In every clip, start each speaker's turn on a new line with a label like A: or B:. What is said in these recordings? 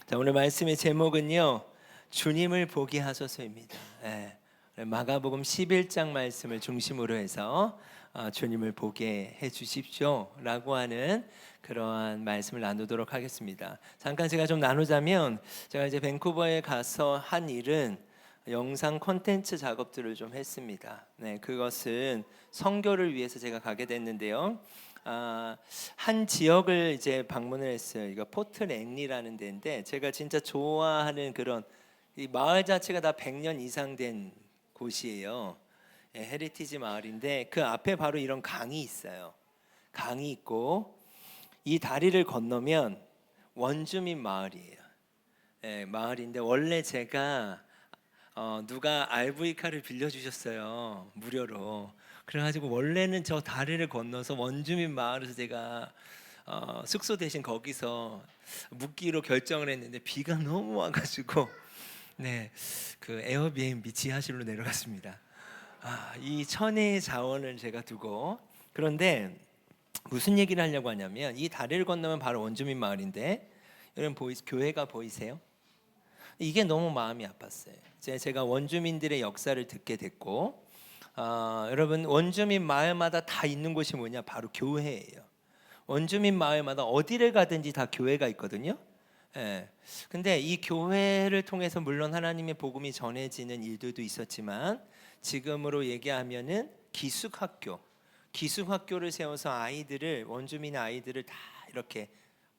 A: 자, 오늘 말씀의 제목은요, 주님을 보게 하소서입니다. 예, 마가복음 11장 말씀을 중심으로 해서 주님을 보게 해 주십시오라고 하는 그러한 말씀을 나누도록 하겠습니다. 잠깐 제가 좀 나누자면, 제가 이제 밴쿠버에 가서 한 일은 영상 콘텐츠 작업들을 좀 했습니다. 네, 그것은 선교를 위해서 제가 가게 됐는데요. 한 지역을 이제 방문을 했어요. 이거 포트랭리라는 데인데, 제가 진짜 좋아하는 그런, 이 마을 자체가 다 100년 이상 된 곳이에요. 예, 헤리티지 마을인데 그 앞에 바로 이런 강이 있어요. 강이 있고 이 다리를 건너면 원주민 마을이에요. 예, 마을인데 원래 제가 누가 RV카를 빌려주셨어요, 무료로. 그래가지고 원래는 저 다리를 건너서 원주민 마을에서 제가 숙소 대신 거기서 묵기로 결정을 했는데 비가 너무 와가지고 네, 그 에어비앤비 지하실로 내려갔습니다. 이 천혜의 자원을 제가 두고. 그런데 무슨 얘기를 하려고 하냐면, 이 다리를 건너면 바로 원주민 마을인데, 여러분 교회가 보이세요? 이게 너무 마음이 아팠어요. 제가 원주민들의 역사를 듣게 됐고, 여러분 원주민 마을마다 다 있는 곳이 뭐냐? 바로 교회예요. 원주민 마을마다 어디를 가든지 다 교회가 있거든요. 예. 근데 이 교회를 통해서 물론 하나님의 복음이 전해지는 일들도 있었지만, 지금으로 얘기하면은 기숙학교를 세워서 아이들을, 원주민 아이들을 다 이렇게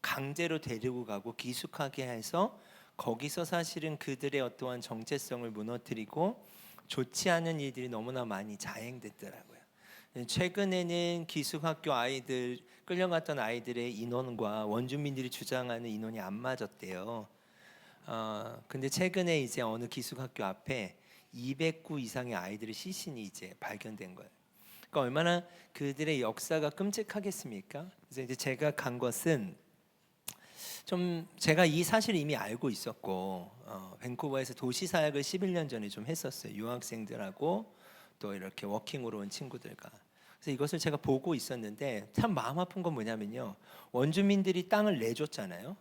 A: 강제로 데리고 가고 기숙하게 해서 거기서 사실은 그들의 어떠한 정체성을 무너뜨리고 좋지 않은 일들이 너무나 많이 자행됐더라고요. 최근에는 기숙학교 아이들, 끌려갔던 아이들의 인원과 원주민들이 주장하는 인원이 안 맞았대요. 근데 최근에 이제 어느 기숙학교 앞에 200구 이상의 아이들의 시신이 이제 발견된 거예요. 그러니까 얼마나 그들의 역사가 끔찍하겠습니까? 그래서 이제 제가 간 것은, 좀 제가 이 사실을 이미 알고 있었고, 밴쿠버에서 도시 사역을 11년 전에 좀 했었어요. 유학생들하고 또 이렇게 워킹으로 온 친구들과. 그래서 이것을 제가 보고 있었는데, 참 마음 아픈 건 뭐냐면요, 원주민들이 땅을 내줬잖아요.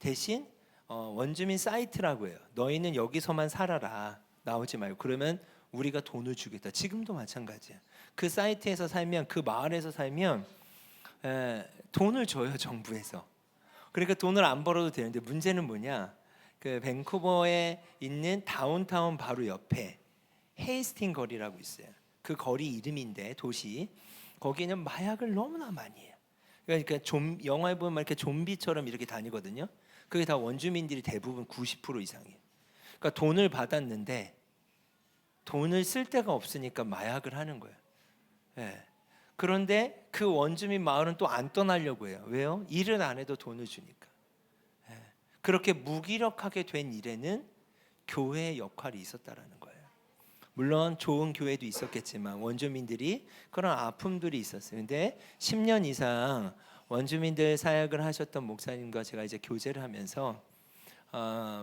A: 대신 원주민 사이트라고 해요. 너희는 여기서만 살아라, 나오지 말고. 그러면 우리가 돈을 주겠다. 지금도 마찬가지야. 그 사이트에서 살면, 그 마을에서 살면 돈을 줘요, 정부에서. 그러니까 돈을 안 벌어도 되는데, 문제는 뭐냐? 그 밴쿠버에 있는 다운타운 바로 옆에 헤이스팅 거리라고 있어요. 그 거리 이름인데, 도시, 거기는 마약을 너무나 많이 해요. 그러니까 영화에 보면 이렇게 좀비처럼 이렇게 다니거든요. 그게 다 원주민들이 대부분 90% 이상이에요. 그러니까 돈을 받았는데 돈을 쓸 데가 없으니까 마약을 하는 거예요. 예. 그런데 그 원주민 마을은 또 안 떠나려고 해요. 왜요? 일을 안 해도 돈을 주니까. 예. 그렇게 무기력하게 된 일에는 교회의 역할이 있었다라는 거예요. 물론 좋은 교회도 있었겠지만 원주민들이 그런 아픔들이 있었어요. 근데 10년 이상 원주민들 사역을 하셨던 목사님과 제가 이제 교제를 하면서,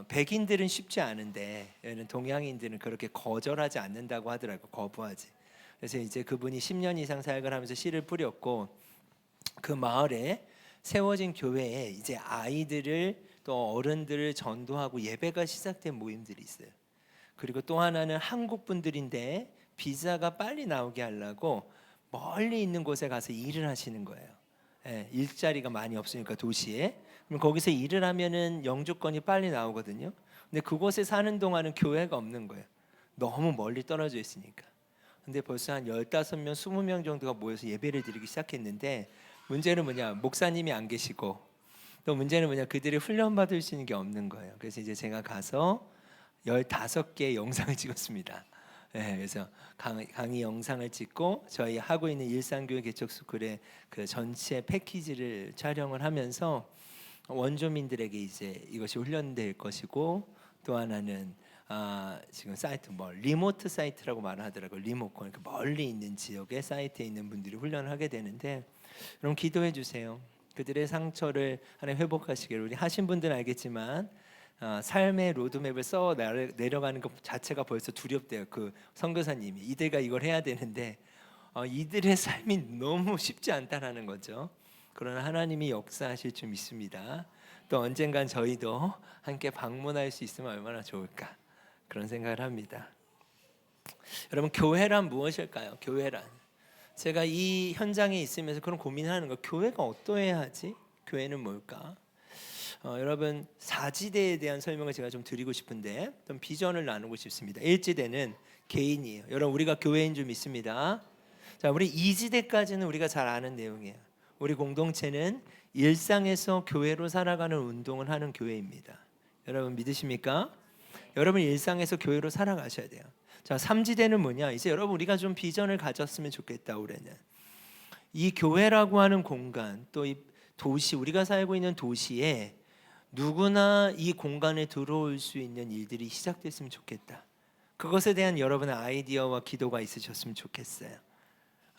A: 백인들은 쉽지 않은데 동양인들은 그렇게 거절하지 않는다고 하더라고요. 거부하지. 그래서 이제 그분이 10년 이상 사역을 하면서 씨를 뿌렸고, 그 마을에 세워진 교회에 이제 아이들을, 또 어른들을 전도하고 예배가 시작된 모임들이 있어요. 그리고 또 하나는 한국 분들인데 비자가 빨리 나오게 하려고 멀리 있는 곳에 가서 일을 하시는 거예요. 예, 일자리가 많이 없으니까 도시에. 그럼 거기서 일을 하면은 영주권이 빨리 나오거든요. 근데 그곳에 사는 동안은 교회가 없는 거예요. 너무 멀리 떨어져 있으니까. 근데 벌써 한 15명, 20명 정도가 모여서 예배를 드리기 시작했는데, 문제는 뭐냐? 목사님이 안 계시고, 또 문제는 뭐냐? 그들이 훈련 받을 수 있는 게 없는 거예요. 그래서 이제 제가 가서 15개의 영상을 찍었습니다. 네, 그래서 강의 영상을 찍고, 저희 하고 있는 일상교회 개척스쿨의 그 전체 패키지를 촬영을 하면서 원주민들에게 이제 이것이 훈련될 것이고, 또 하나는 지금 사이트, 리모트 사이트라고 말하더라고요. 리모컨, 그 멀리 있는 지역의 사이트에 있는 분들이 훈련을 하게 되는데, 여러분 기도해 주세요. 그들의 상처를 하나님 회복하시기를. 우리 하신 분들은 알겠지만 삶의 로드맵을 써 내려가는 것 자체가 벌써 두렵대요. 그 선교사님이 이들과 이걸 해야 되는데 이들의 삶이 너무 쉽지 않다라는 거죠. 그러나 하나님이 역사하실 줄 믿습니다. 또 언젠간 저희도 함께 방문할 수 있으면 얼마나 좋을까 그런 생각을 합니다. 여러분, 교회란 무엇일까요? 교회란, 제가 이 현장에 있으면서 그런 고민하는 거, 교회가 어떠해야 하지? 교회는 뭘까? 여러분, 사지대에 대한 설명을 제가 좀 드리고 싶은데 좀 비전을 나누고 싶습니다. 1지대는 개인이에요. 여러분, 우리가 교회인 줄 믿습니다. 자, 우리 2지대까지는 우리가 잘 아는 내용이에요. 우리 공동체는 일상에서 교회로 살아가는 운동을 하는 교회입니다. 여러분 믿으십니까? 여러분 일상에서 교회로 살아가셔야 돼요. 자, 3지대는 뭐냐? 이제 여러분 우리가 좀 비전을 가졌으면 좋겠다. 올해는 이 교회라고 하는 공간, 또 이 도시, 우리가 살고 있는 도시에 누구나 이 공간에 들어올 수 있는 일들이 시작됐으면 좋겠다. 그것에 대한 여러분의 아이디어와 기도가 있으셨으면 좋겠어요.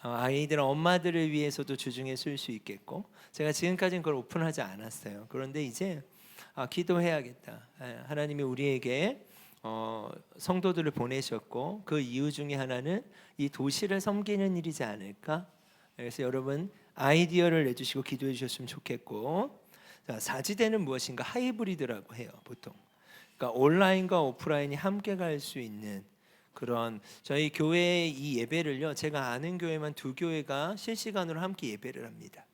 A: 아이들, 엄마들을 위해서도 주중에 쓸 수 있겠고, 제가 지금까지는 그걸 오픈하지 않았어요. 그런데 이제 기도해야겠다. 하나님이 우리에게 성도들을 보내셨고, 그 이유 중에 하나는 이 도시를 섬기는 일이지 않을까. 그래서 여러분 아이디어를 내주시고 기도해 주셨으면 좋겠고, 자, 4지대는 무엇인가? 하이브리드라고 해요. 보통 그러니까 온라인과 오프라인이 함께 갈 수 있는 그런, 저희 교회의 이 예배를요, 제가 아는 교회만 2교회가 실시간으로 함께 예배를 합니다.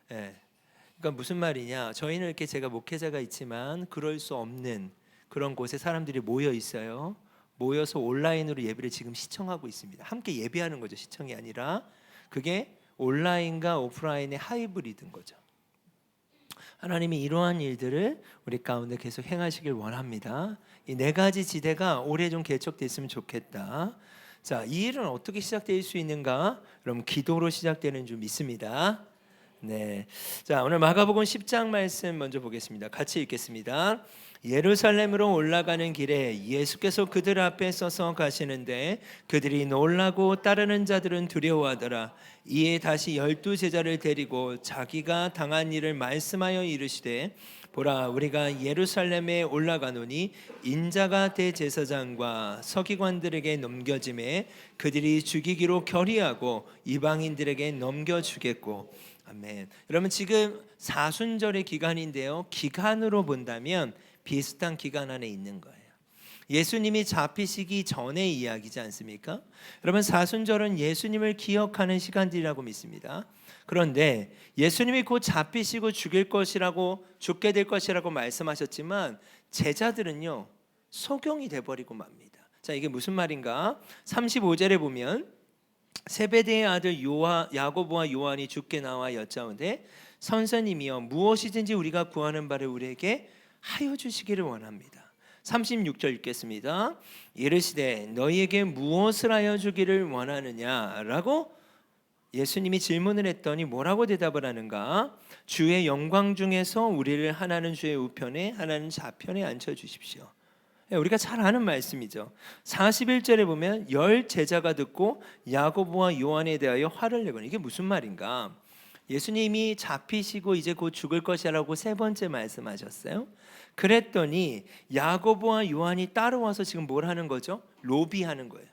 A: 그러니까 무슨 말이냐, 저희는 이렇게, 제가 목회자가 있지만 그럴 수 없는 그런 곳에 사람들이 모여 있어요. 모여서 온라인으로 예배를 지금 시청하고 있습니다. 함께 예배하는 거죠. 시청이 아니라. 그게 온라인과 오프라인의 하이브리드인 거죠. 하나님이 이러한 일들을 우리 가운데 계속 행하시길 원합니다. 이 4가지 지대가 올해 좀 개척됐으면 좋겠다. 자, 이 일은 어떻게 시작될 수 있는가? 그럼 기도로 시작되는 줄 믿습니다. 네, 자, 오늘 마가복음 10장 말씀 먼저 보겠습니다. 같이 읽겠습니다. 예루살렘으로 올라가는 길에 예수께서 그들 앞에 서서 가시는데 그들이 놀라고 따르는 자들은 두려워하더라. 이에 다시 12제자를 데리고 자기가 당한 일을 말씀하여 이르시되, 보라, 우리가 예루살렘에 올라가노니 인자가 대제사장과 서기관들에게 넘겨짐에 그들이 죽이기로 결의하고 이방인들에게 넘겨주겠고. 아멘. 여러분, 지금 사순절의 기간인데요, 기간으로 본다면 비슷한 기간 안에 있는 거예요. 예수님이 잡히시기 전의 이야기지 않습니까? 여러분, 사순절은 예수님을 기억하는 시간들이라고 믿습니다. 그런데 예수님이 곧 잡히시고 죽게 될 것이라고 말씀하셨지만 제자들은요, 소경이 돼버리고 맙니다. 자, 이게 무슨 말인가? 35절에 보면 세베대의 아들 야고보와 요한이 주께 나와 여짜오되, 선생님이여, 무엇이든지 우리가 구하는 바를 우리에게 하여 주시기를 원합니다. 36절 읽겠습니다. 이르시되, 너희에게 무엇을 하여 주기를 원하느냐라고 예수님이 질문을 했더니 뭐라고 대답을 하는가? 주의 영광 중에서 우리를 하나는 주의 우편에 하나는 좌편에 앉혀주십시오. 우리가 잘 아는 말씀이죠. 41절에 보면 10 제자가 듣고 야고보와 요한에 대하여 화를 내거니, 이게 무슨 말인가? 예수님이 잡히시고 이제 곧 죽을 것이라고 3번째 말씀하셨어요. 그랬더니 야고보와 요한이 따라와서 지금 뭘 하는 거죠? 로비하는 거예요.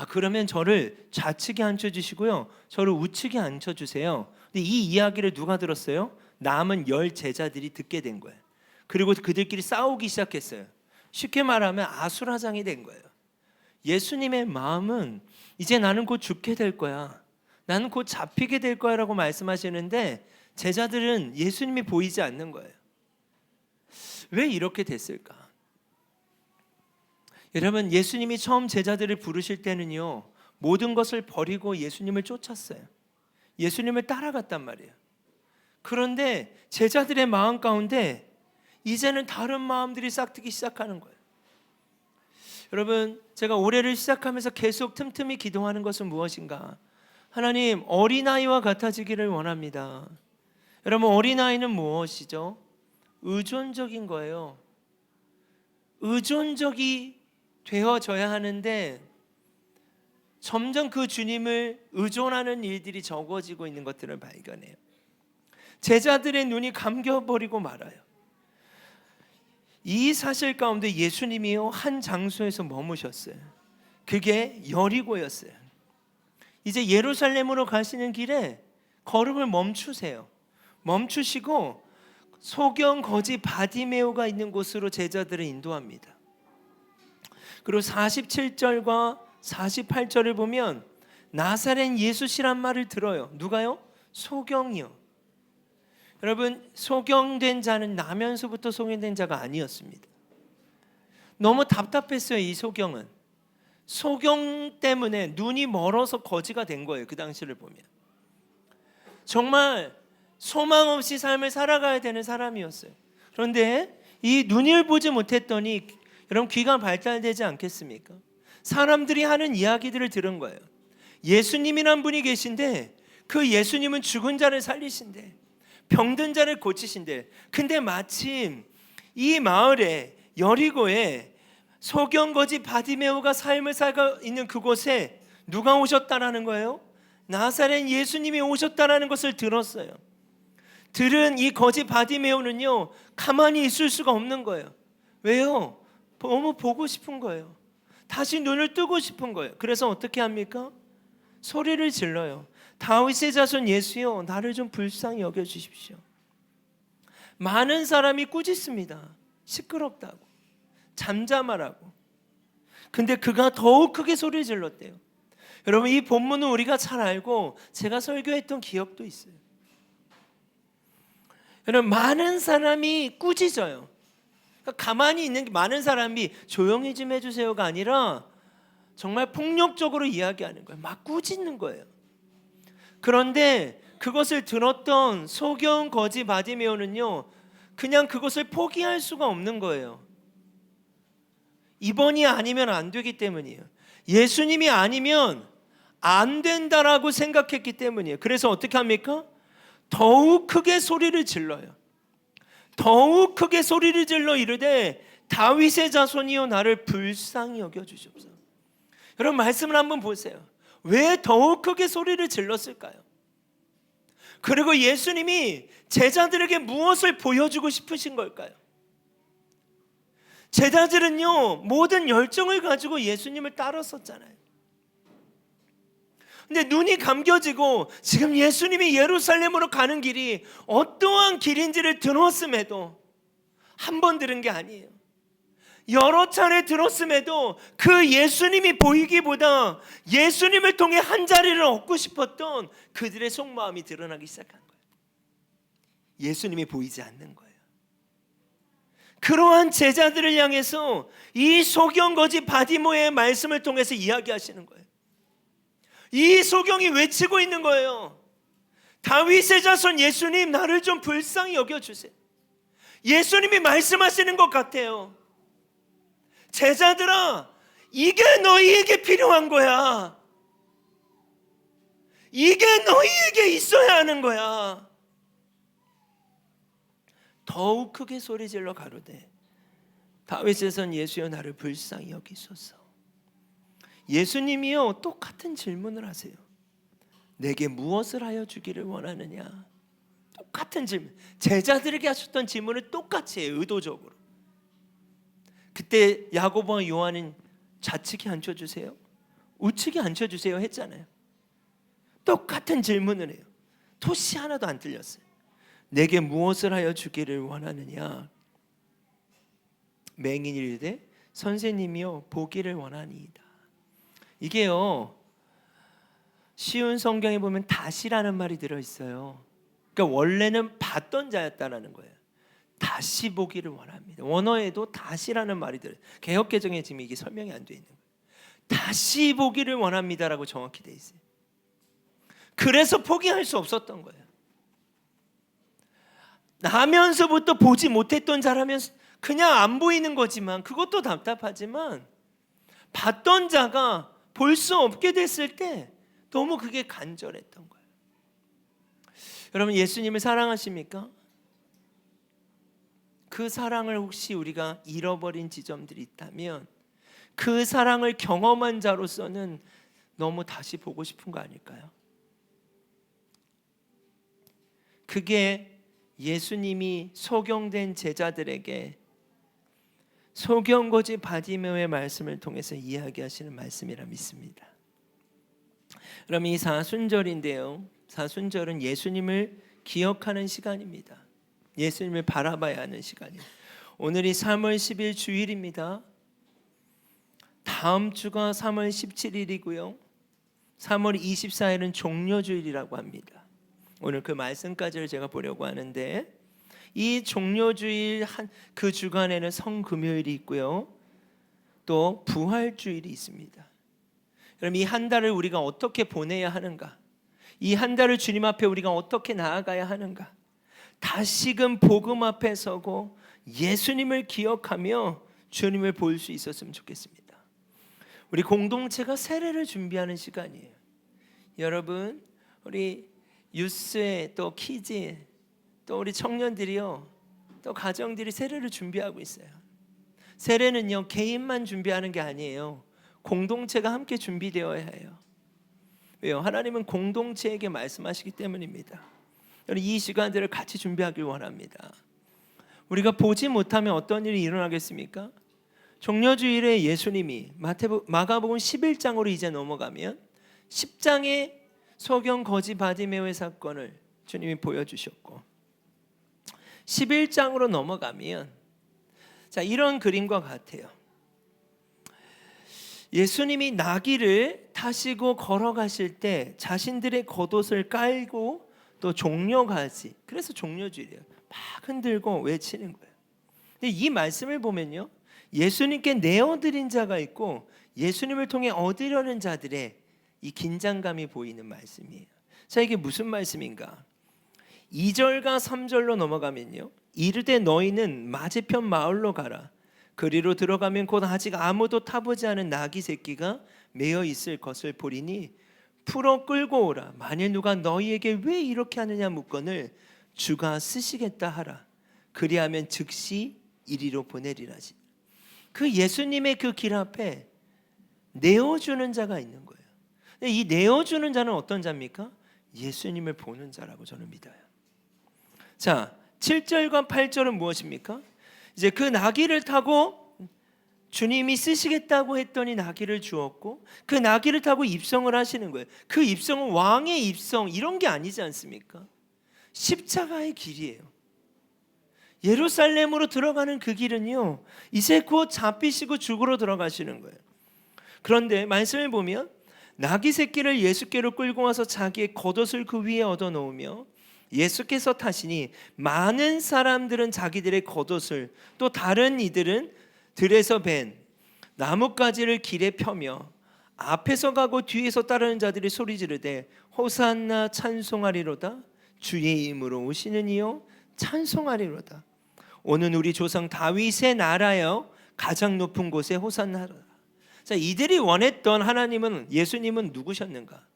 A: 그러면 저를 좌측에 앉혀주시고요, 저를 우측에 앉혀주세요. 근데 이 이야기를 누가 들었어요? 남은 10 제자들이 듣게 된 거예요. 그리고 그들끼리 싸우기 시작했어요. 쉽게 말하면 아수라장이 된 거예요. 예수님의 마음은 이제 나는 곧 죽게 될 거야, 나는 곧 잡히게 될 거야 라고 말씀하시는데 제자들은 예수님이 보이지 않는 거예요. 왜 이렇게 됐을까? 여러분, 예수님이 처음 제자들을 부르실 때는요, 모든 것을 버리고 예수님을 쫓았어요. 예수님을 따라갔단 말이에요. 그런데 제자들의 마음 가운데 이제는 다른 마음들이 싹트기 시작하는 거예요. 여러분, 제가 올해를 시작하면서 계속 틈틈이 기도하는 것은 무엇인가? 하나님, 어린아이와 같아지기를 원합니다. 여러분, 어린아이는 무엇이죠? 의존적인 거예요. 의존적이 되어져야 하는데 점점 그 주님을 의존하는 일들이 적어지고 있는 것들을 발견해요. 제자들의 눈이 감겨버리고 말아요. 이 사실 가운데 예수님이요, 한 장소에서 머무셨어요. 그게 여리고였어요. 이제 예루살렘으로 가시는 길에 걸음을 멈추세요. 멈추시고 소경 거지 바디메오가 있는 곳으로 제자들을 인도합니다. 그리고 47절과 48절을 보면 나사렛 예수시란 말을 들어요. 누가요? 소경이요. 여러분, 소경된 자는 나면서부터 소경된 자가 아니었습니다. 너무 답답했어요. 이 소경은 소경 때문에 눈이 멀어서 거지가 된 거예요. 그 당시를 보면 정말 소망 없이 삶을 살아가야 되는 사람이었어요. 그런데 이 눈을 보지 못했더니 여러분, 귀가 발달되지 않겠습니까? 사람들이 하는 이야기들을 들은 거예요. 예수님이란 분이 계신데 그 예수님은 죽은 자를 살리신대, 병든 자를 고치신대. 근데 마침 이 마을에, 여리고에 소경거지 바디메오가 삶을 살고 있는 그곳에 누가 오셨다라는 거예요? 나사렛 예수님이 오셨다라는 것을 들었어요. 들은 이 거지 바디메오는요, 가만히 있을 수가 없는 거예요. 왜요? 너무 보고 싶은 거예요. 다시 눈을 뜨고 싶은 거예요. 그래서 어떻게 합니까? 소리를 질러요. 다윗의 자손 예수여, 나를 좀 불쌍히 여겨주십시오. 많은 사람이 꾸짖습니다. 시끄럽다고, 잠잠하라고. 근데 그가 더욱 크게 소리를 질렀대요. 여러분, 이 본문은 우리가 잘 알고 제가 설교했던 기억도 있어요. 여러분, 많은 사람이 꾸짖어요. 그러니까 가만히 있는 많은 사람이 조용히 좀 해주세요가 아니라 정말 폭력적으로 이야기하는 거예요. 막 꾸짖는 거예요. 그런데 그것을 들었던 소경 거지 바디메오는요, 그냥 그것을 포기할 수가 없는 거예요. 이번이 아니면 안 되기 때문이에요. 예수님이 아니면 안 된다라고 생각했기 때문이에요. 그래서 어떻게 합니까? 더욱 크게 소리를 질러요. 더욱 크게 소리를 질러 이르되 다윗의 자손이여, 나를 불쌍히 여겨주시옵소서. 여러분, 말씀을 한번 보세요. 왜 더욱 크게 소리를 질렀을까요? 그리고 예수님이 제자들에게 무엇을 보여주고 싶으신 걸까요? 제자들은요, 모든 열정을 가지고 예수님을 따랐었잖아요. 근데 눈이 감겨지고 지금 예수님이 예루살렘으로 가는 길이 어떠한 길인지를 들었음에도, 한 번 들은 게 아니에요. 여러 차례 들었음에도 그 예수님이 보이기보다 예수님을 통해 한 자리를 얻고 싶었던 그들의 속마음이 드러나기 시작한 거예요. 예수님이 보이지 않는 거예요. 그러한 제자들을 향해서 이 소경거지 바디모의 말씀을 통해서 이야기하시는 거예요. 이 소경이 외치고 있는 거예요. 다윗의 자손 예수님, 나를 좀 불쌍히 여겨주세요. 예수님이 말씀하시는 것 같아요. 제자들아, 이게 너희에게 필요한 거야. 이게 너희에게 있어야 하는 거야. 더욱 크게 소리질러 가로되 다윗의 선 예수여, 나를 불쌍히 여기소서. 예수님이요, 똑같은 질문을 하세요. 내게 무엇을 하여 주기를 원하느냐? 똑같은 질문. 제자들에게 하셨던 질문을 똑같이 해요. 의도적으로. 그때 야고보와 요한은 좌측에 앉혀주세요, 우측에 앉혀주세요 했잖아요. 똑같은 질문을 해요. 토시 하나도 안 틀렸어요. 내게 무엇을 하여 주기를 원하느냐? 맹인이 이르되 선생님이여, 보기를 원하니이다. 이게요, 쉬운 성경에 보면 다시라는 말이 들어있어요. 그러니까 원래는 봤던 자였다라는 거예요. 다시 보기를 원합니다. 원어에도 다시라는 말이 들어요. 개역개정에 지금 이게 설명이 안 돼 있는 거예요. 다시 보기를 원합니다라고 정확히 돼 있어요. 그래서 포기할 수 없었던 거예요. 나면서부터 보지 못했던 자라면 그냥 안 보이는 거지만, 그것도 답답하지만 봤던 자가 볼 수 없게 됐을 때 너무 그게 간절했던 거예요. 여러분, 예수님을 사랑하십니까? 그 사랑을 혹시 우리가 잃어버린 지점들이 있다면 그 사랑을 경험한 자로서는 너무 다시 보고 싶은 거 아닐까요? 그게 예수님이 소경된 제자들에게 소경거지 바디메오의 말씀을 통해서 이야기하시는 말씀이라 믿습니다. 그럼 이 사순절인데요, 사순절은 예수님을 기억하는 시간입니다. 예수님을 바라봐야 하는 시간이에요. 오늘이 3월 10일 주일입니다. 다음 주가 3월 17일이고요. 3월 24일은 종료주일이라고 합니다. 오늘 그 말씀까지를 제가 보려고 하는데, 이 종료주일 그 주간에는 성금요일이 있고요, 또 부활주일이 있습니다. 그럼 이 한 달을 우리가 어떻게 보내야 하는가? 이 한 달을 주님 앞에 우리가 어떻게 나아가야 하는가? 다시금 복음 앞에 서고 예수님을 기억하며 주님을 볼 수 있었으면 좋겠습니다. 우리 공동체가 세례를 준비하는 시간이에요. 여러분, 우리 유스에 또 키즈, 또 우리 청년들이요, 또 가정들이 세례를 준비하고 있어요. 세례는요, 개인만 준비하는 게 아니에요. 공동체가 함께 준비되어야 해요. 왜요? 하나님은 공동체에게 말씀하시기 때문입니다. 이 시간들을 같이 준비하길 원합니다. 우리가 보지 못하면 어떤 일이 일어나겠습니까? 종료주일에 예수님이 마가복음 11장으로 이제 넘어가면 10장의 소경 거지 바디메오의 사건을 주님이 보여주셨고, 11장으로 넘어가면 자, 이런 그림과 같아요. 예수님이 나귀를 타시고 걸어가실 때 자신들의 겉옷을 깔고 또 종려가지, 그래서 종료주일이에요. 막 흔들고 외치는 거예요. 근데 이 말씀을 보면요, 예수님께 내어드린 자가 있고 예수님을 통해 얻으려는 자들의 이 긴장감이 보이는 말씀이에요. 자, 이게 무슨 말씀인가? 2절과 3절로 넘어가면요, 이르되 너희는 맞은편 마을로 가라. 그리로 들어가면 곧 아직 아무도 타보지 않은 나귀 새끼가 매어 있을 것을 보리니 풀어 끌고 오라. 만일 누가 너희에게 왜 이렇게 하느냐 묻거늘 주가 쓰시겠다 하라. 그리하면 즉시 이리로 보내리라지. 그 예수님의 그 길 앞에 내어주는 자가 있는 거예요. 근데 이 내어주는 자는 어떤 자입니까? 예수님을 보는 자라고 저는 믿어요. 자, 7절과 8절은 무엇입니까? 이제 그 나귀를 타고 주님이 쓰시겠다고 했더니 나귀를 주었고, 그 나귀를 타고 입성을 하시는 거예요. 그 입성은 왕의 입성 이런 게 아니지 않습니까? 십자가의 길이에요. 예루살렘으로 들어가는 그 길은요, 이제 곧 잡히시고 죽으러 들어가시는 거예요. 그런데 말씀을 보면 나귀 새끼를 예수께로 끌고 와서 자기의 겉옷을 그 위에 얻어 놓으며 예수께서 타시니 많은 사람들은 자기들의 겉옷을, 또 다른 이들은 들에서 벤 나뭇가지를 길에 펴며 앞에서 가고 뒤에서 따르는 자들이 소리 지르되 호산나 찬송하리로다. 주의 이름으로 오시는 이요 찬송하리로다. 오는 우리 조상 다윗의 나라여 가장 높은 곳에 호산나라. 자, 이들이 원했던 하나님은, 예수님은 누구셨는가?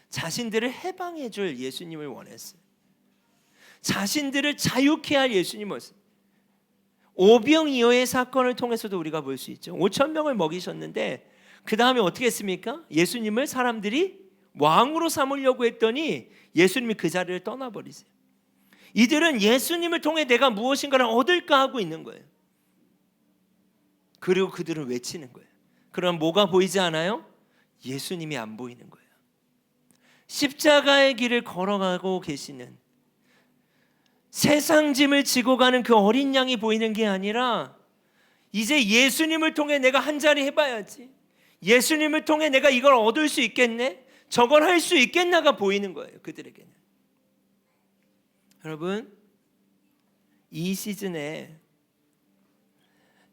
A: 자신들을 해방해 줄 예수님을 원했어요. 자신들을 자유케 할 예수님이었어요. 오병이어의 사건을 통해서도 우리가 볼 수 있죠. 5,000명을 먹이셨는데 그 다음에 어떻게 했습니까? 예수님을 사람들이 왕으로 삼으려고 했더니 예수님이 그 자리를 떠나버리세요. 이들은 예수님을 통해 내가 무엇인가를 얻을까 하고 있는 거예요. 그리고 그들은 외치는 거예요. 그럼 뭐가 보이지 않아요? 예수님이 안 보이는 거예요. 십자가의 길을 걸어가고 계시는, 세상 짐을 지고 가는 그 어린 양이 보이는 게 아니라 이제 예수님을 통해 내가 한 자리 해봐야지, 예수님을 통해 내가 이걸 얻을 수 있겠네, 저걸 할 수 있겠나가 보이는 거예요. 그들에게는. 여러분, 이 시즌에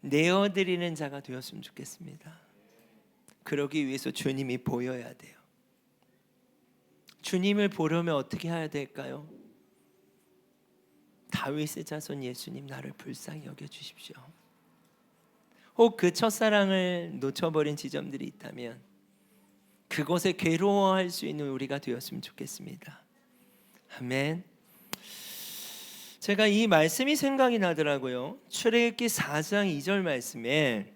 A: 내어드리는 자가 되었으면 좋겠습니다. 그러기 위해서 주님이 보여야 돼요. 주님을 보려면 어떻게 해야 될까요? 다윗의 자손 예수님, 나를 불쌍히 여겨주십시오. 혹 그 첫사랑을 놓쳐버린 지점들이 있다면 그곳에 괴로워할 수 있는 우리가 되었으면 좋겠습니다. 아멘. 제가 이 말씀이 생각이 나더라고요. 출애굽기 4장 2절 말씀에,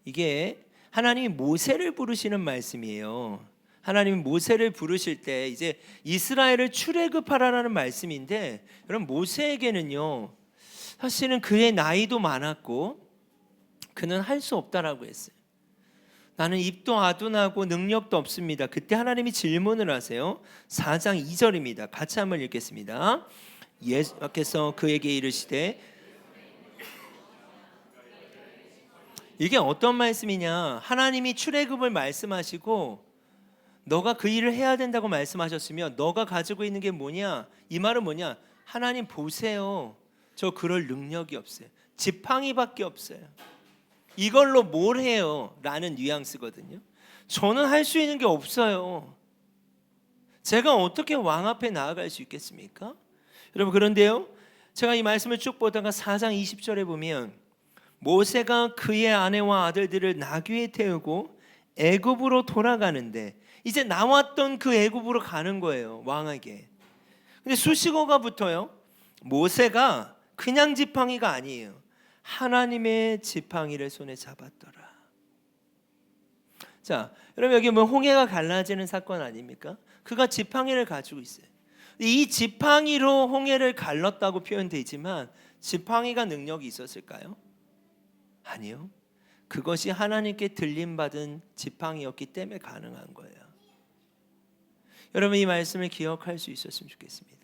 A: 이게 하나님이 모세를 부르시는 말씀이에요. 하나님이 모세를 부르실 때 이제 이스라엘을 출애굽하라는 말씀인데, 여러분, 모세에게는요 사실은 그의 나이도 많았고 그는 할 수 없다라고 했어요. 나는 입도 아둔하고 능력도 없습니다. 그때 하나님이 질문을 하세요. 4장 2절입니다. 같이 한번 읽겠습니다. 예수께서 그에게 이르시되, 이게 어떤 말씀이냐? 하나님이 출애굽을 말씀하시고 너가 그 일을 해야 된다고 말씀하셨으면 너가 가지고 있는 게 뭐냐? 이 말은 뭐냐? 하나님 보세요, 저 그럴 능력이 없어요. 지팡이밖에 없어요. 이걸로 뭘 해요? 라는 뉘앙스거든요. 저는 할 수 있는 게 없어요. 제가 어떻게 왕 앞에 나아갈 수 있겠습니까? 여러분, 그런데요, 제가 이 말씀을 쭉 보다가 4장 20절에 보면 모세가 그의 아내와 아들들을 나귀에 태우고 애굽으로 돌아가는데, 이제 나왔던 그 애굽으로 가는 거예요, 왕에게. 근데 수식어가 붙어요. 모세가 그냥 지팡이가 아니에요. 하나님의 지팡이를 손에 잡았더라. 자, 여러분, 여기 뭐 홍해가 갈라지는 사건 아닙니까? 그가 지팡이를 가지고 있어요. 이 지팡이로 홍해를 갈랐다고 표현되지만 지팡이가 능력이 있었을까요? 아니요. 그것이 하나님께 들림받은 지팡이였기 때문에 가능한 거예요. 여러분, 이 말씀을 기억할 수 있었으면 좋겠습니다.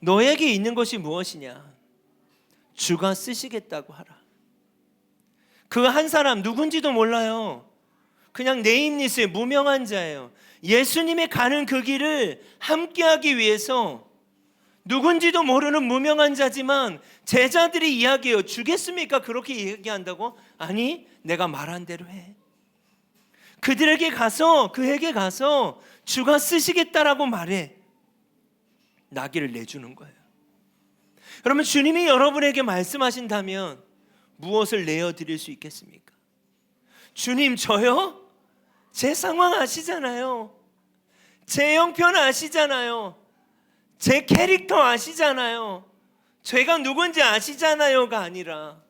A: 너에게 있는 것이 무엇이냐? 주가 쓰시겠다고 하라. 그 한 사람 누군지도 몰라요. 그냥 네임리스의 무명한 자예요. 예수님이 가는 그 길을 함께하기 위해서 누군지도 모르는 무명한 자지만 제자들이 이야기해요. 주겠습니까? 그렇게 얘기한다고? 아니, 내가 말한 대로 해. 그에게 가서 주가 쓰시겠다라고 말해. 나귀를 내주는 거예요. 여러분, 주님이 여러분에게 말씀하신다면 무엇을 내어드릴 수 있겠습니까? 주님, 저요? 제 상황 아시잖아요. 제 형편 아시잖아요. 제 캐릭터 아시잖아요. 제가 누군지 아시잖아요가 아니라,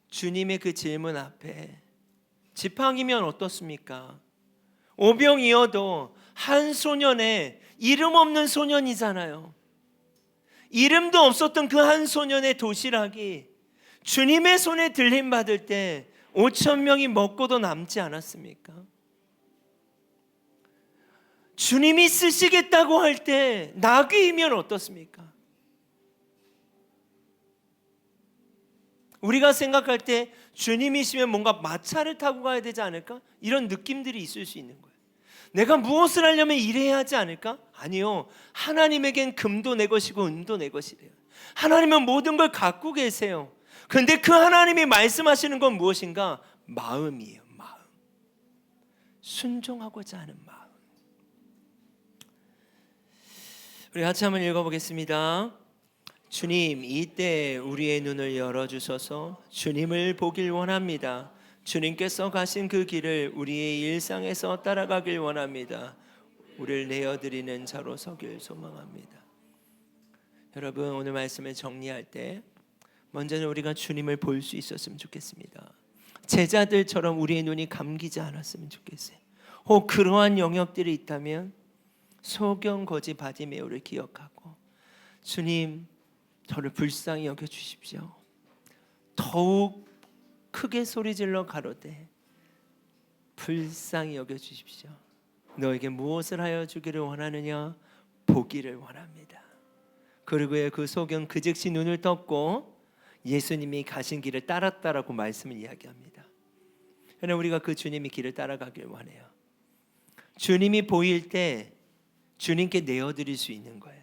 A: 주님의 그 질문 앞에 지팡이면 어떻습니까? 오병이어도 한 소년의, 이름 없는 소년이잖아요. 이름도 없었던 그 한 소년의 도시락이 주님의 손에 들림받을 때 5천 명이 먹고도 남지 않았습니까? 주님이 쓰시겠다고 할 때 나귀이면 어떻습니까? 우리가 생각할 때 주님이시면 뭔가 마차를 타고 가야 되지 않을까? 이런 느낌들이 있을 수 있는 거예요. 내가 무엇을 하려면 일해야 하지 않을까? 아니요. 하나님에겐 금도 내 것이고 은도 내 것이래요. 하나님은 모든 걸 갖고 계세요. 그런데 그 하나님이 말씀하시는 건 무엇인가? 마음이에요. 마음. 순종하고자 하는 마음. 우리 같이 한번 읽어보겠습니다. 주님, 이때 우리의 눈을 열어주셔서 주님을 보길 원합니다. 주님께서 가신 그 길을 우리의 일상에서 따라가길 원합니다. 우리를 내어드리는 자로 서길 소망합니다. 여러분, 오늘 말씀을 정리할 때 먼저는 우리가 주님을 볼 수 있었으면 좋겠습니다. 제자들처럼 우리의 눈이 감기지 않았으면 좋겠어요. 혹 그러한 영역들이 있다면 소경, 거지, 바디메오를 기억하고, 주님, 저를 불쌍히 여겨주십시오. 더욱 크게 소리질러 가로되 불쌍히 여겨주십시오. 너에게 무엇을 하여 주기를 원하느냐? 보기를 원합니다. 그리고 그 소경 그 즉시 눈을 떴고 예수님이 가신 길을 따랐다라고 말씀을 이야기합니다. 그러나 우리가 그 주님의 길을 따라가길 원해요. 주님이 보일 때 주님께 내어드릴 수 있는 거예요.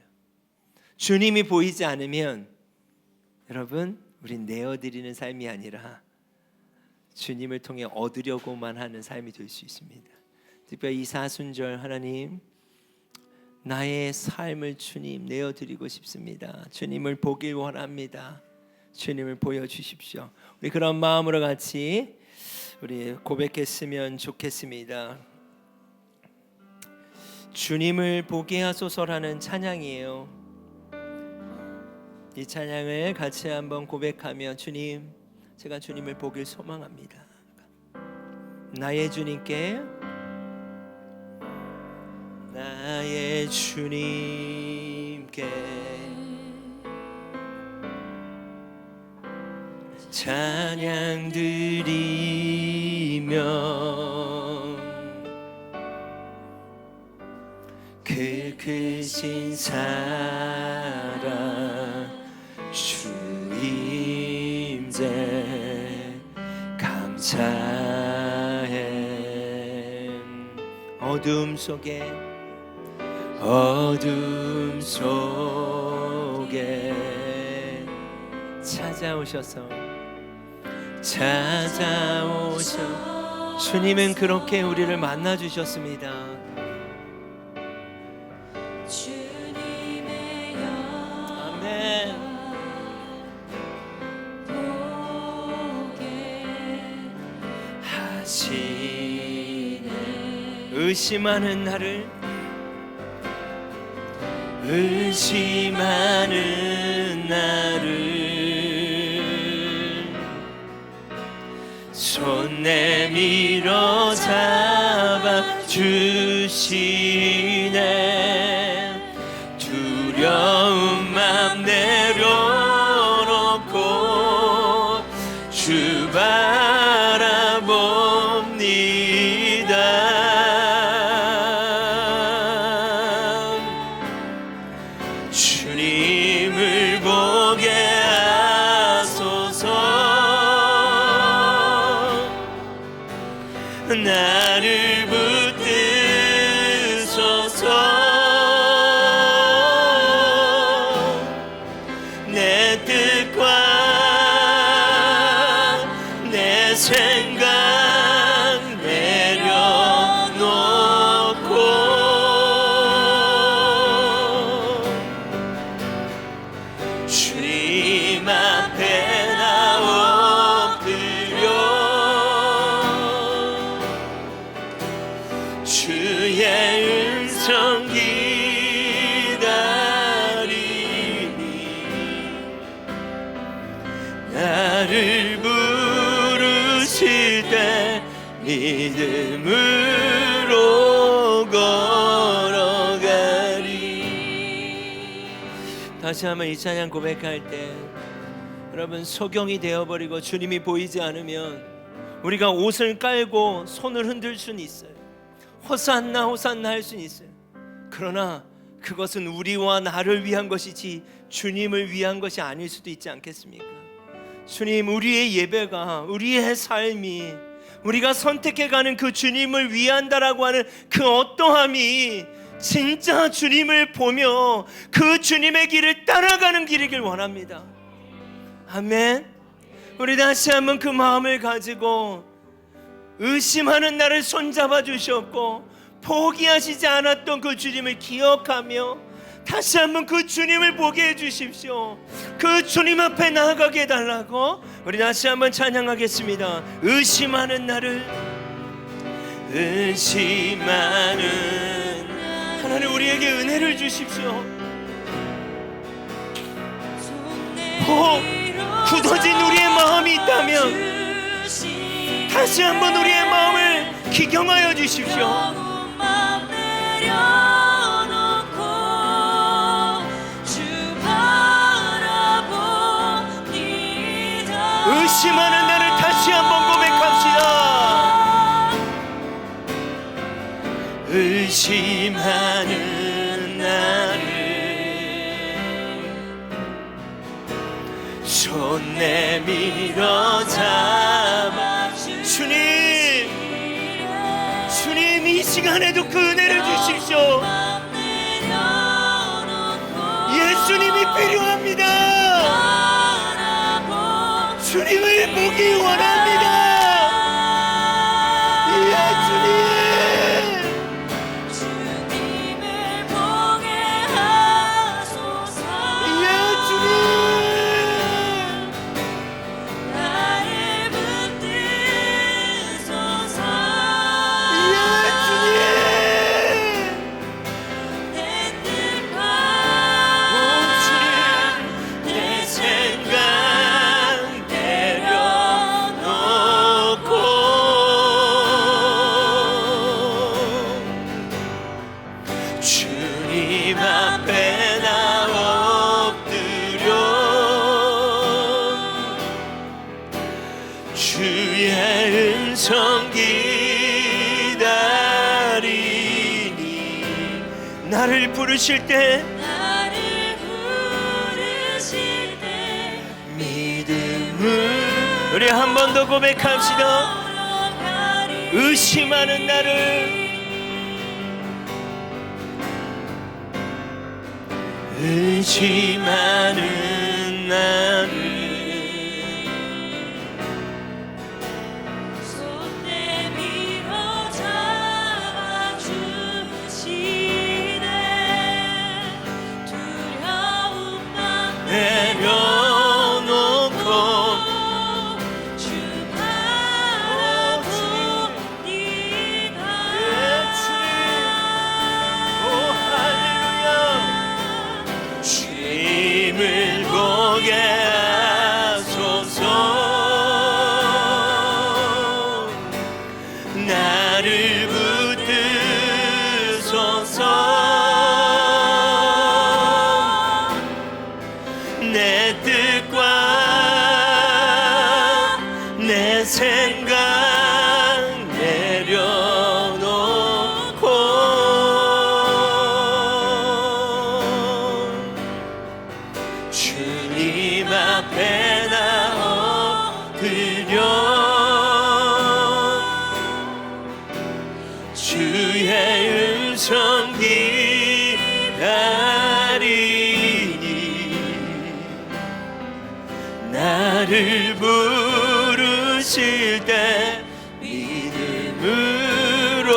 A: 주님이 보이지 않으면 여러분, 우린 내어드리는 삶이 아니라 주님을 통해 얻으려고만 하는 삶이 될 수 있습니다. 특별히 이 사순절, 하나님, 나의 삶을 주님 내어드리고 싶습니다. 주님을 보길 원합니다. 주님을 보여주십시오. 우리 그런 마음으로 같이 우리 고백했으면 좋겠습니다. 주님을 보게 하소서라는 찬양이에요. 이 찬양을 같이 한번 고백하며, 주님, 제가 주님을 보길 소망합니다. 나의 주님께, 나의 주님께 찬양 드리며 그 크신 주신 사랑 주 임재 감사해. 어둠 속에 찾아오셔서 주님은 그렇게 우리를 만나 주셨습니다. 아멘. 하시네. 의심하는 나를 손 내밀어 잡아주시네. 두려운 맘 내려놓고 주 바라봅니다. 주님을 보게 하소서. 나를 붙드소서. 내 뜻과 내 생각 내려놓고 주님 앞에 나 엎드려 주의 음성 기다리니 나를 부르실 때 믿음으로 걸어가리. 다시 한번 이 찬양 고백할 때 여러분, 소경이 되어버리고 주님이 보이지 않으면 우리가 옷을 깔고 손을 흔들 수는 있어요. 호산나 호산나 할 수는 있어요. 그러나 그것은 우리와 나를 위한 것이지 주님을 위한 것이 아닐 수도 있지 않겠습니까? 주님, 우리의 예배가, 우리의 삶이, 우리가 선택해가는 그 주님을 위한다라고 하는 그 어떠함이 진짜 주님을 보며 그 주님의 길을 따라가는 길이길 원합니다. 아멘. 우리 다시 한번 그 마음을 가지고 의심하는 나를 손잡아 주셨고 포기하시지 않았던 그 주님을 기억하며 다시 한번 그 주님을 보게 해주십시오. 그 주님 앞에 나아가게 해달라고 우리 다시 한번 찬양하겠습니다. 의심하는 나를, 의심하는 하나님, 우리에게 은혜를 주십시오. 굳어진 우리의 마음이 있다면 다시 한번 우리의 마음을 기경하여 주십시오. 의심하는 나를 다시 한번 고백합시다. 의심하는 나를 손 내밀어 잡아 주님, 이 시간에도 그 은혜를 주십시오. 예수님이 필요합니다. 주님을 보기 원합니다. 주님을 보게 하소서. 주님, 나를 붙드소서. 주님, 내 뜻과 내 생각 주님 앞에 나 엎드려 주의 음성 기다리니 나를 부르실 때 믿음을 우리 한 번 더 고백합시다. 의심하는 나를 의심하는 나를
B: 손 내밀어 잡아주시네. 두려움만
A: 내려놓고
B: 주 바라봅니다.
A: 오 할렐루야. 주님을 보게 하소서. 나를 붙드소서. 내 뜻과 내 생각 내려놓고 주님 앞에 나 엎드려 주의 음성 기다리니 나를 부르실 때 믿음으로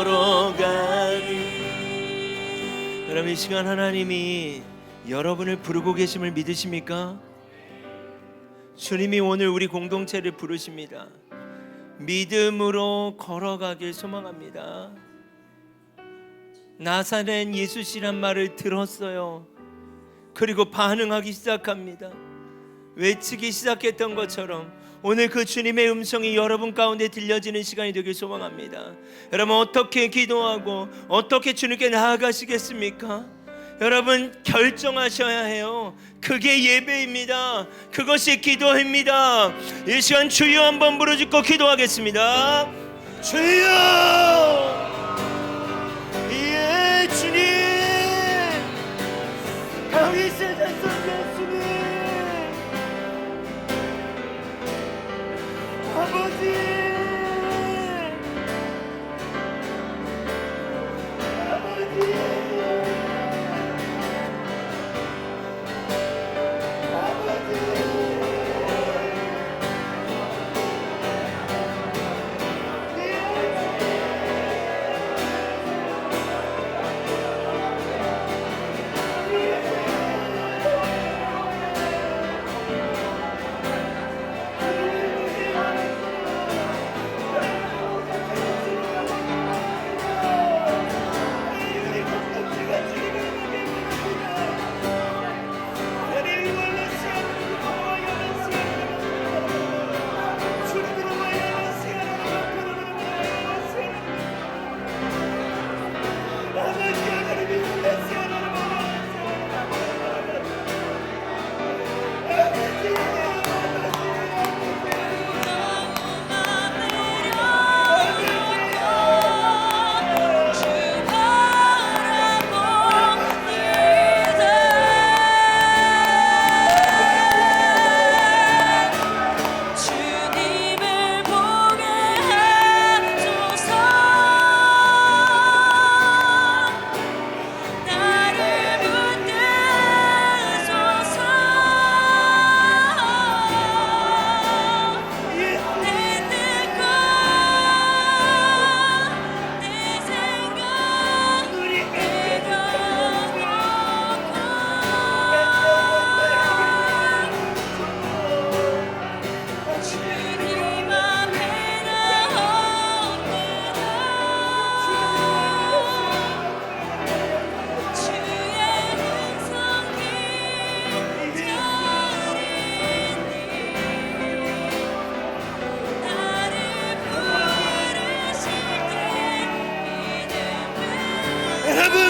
A: 걸어가리. 여러분, 이 시간 하나님이 여러분을 부르고 계심을 믿으십니까? 주님이 오늘 우리 공동체를 부르십니다. 믿음으로 걸어가길 소망합니다. 나사렛 예수시란 말을 들었어요. 그리고 반응하기 시작합니다. 외치기 시작했던 것처럼 오늘 그 주님의 음성이 여러분 가운데 들려지는 시간이 되길 소망합니다. 여러분, 어떻게 기도하고 어떻게 주님께 나아가시겠습니까? 여러분, 결정하셔야 해요. 그게 예배입니다. 그것이 기도입니다. 이 시간 주여 한번 부르짖고 기도하겠습니다. 주여, 예 주님, 강이 세상에서 예수님, 아버지,